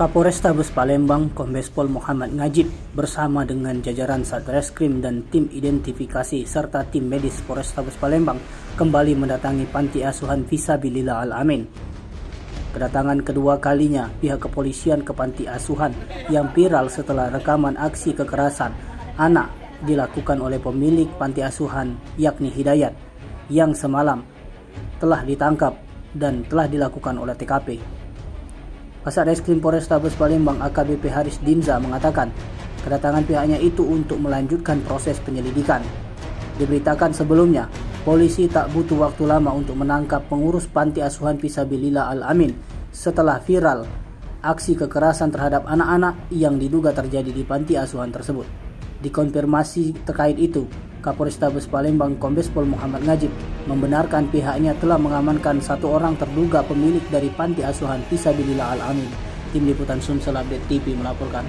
Kapolrestabes Palembang Kombes Pol Muhammad Ngajib bersama dengan jajaran Satreskrim dan tim identifikasi serta tim medis Polrestabes Palembang kembali mendatangi panti asuhan Fisabilillah Al-Amin. Kedatangan kedua kalinya pihak kepolisian ke panti asuhan yang viral setelah rekaman aksi kekerasan anak dilakukan oleh pemilik panti asuhan yakni Hidayat yang semalam telah ditangkap dan telah dilakukan oleh TKP. Kasat Reskrim Polrestabes Palembang AKBP Haris Dinza mengatakan kedatangan pihaknya itu untuk melanjutkan proses penyelidikan. Diberitakan sebelumnya, polisi tak butuh waktu lama untuk menangkap pengurus panti asuhan Fisabilillah Al-Amin setelah viral aksi kekerasan terhadap anak-anak yang diduga terjadi di panti asuhan tersebut. Dikonfirmasi terkait itu, Kapolrestabes Palembang Kombes Pol Muhammad Ngajib membenarkan pihaknya telah mengamankan satu orang terduga pemilik dari panti asuhan Fisabilillah Al-Amin. Tim Liputan Sumsel Update TV melaporkan.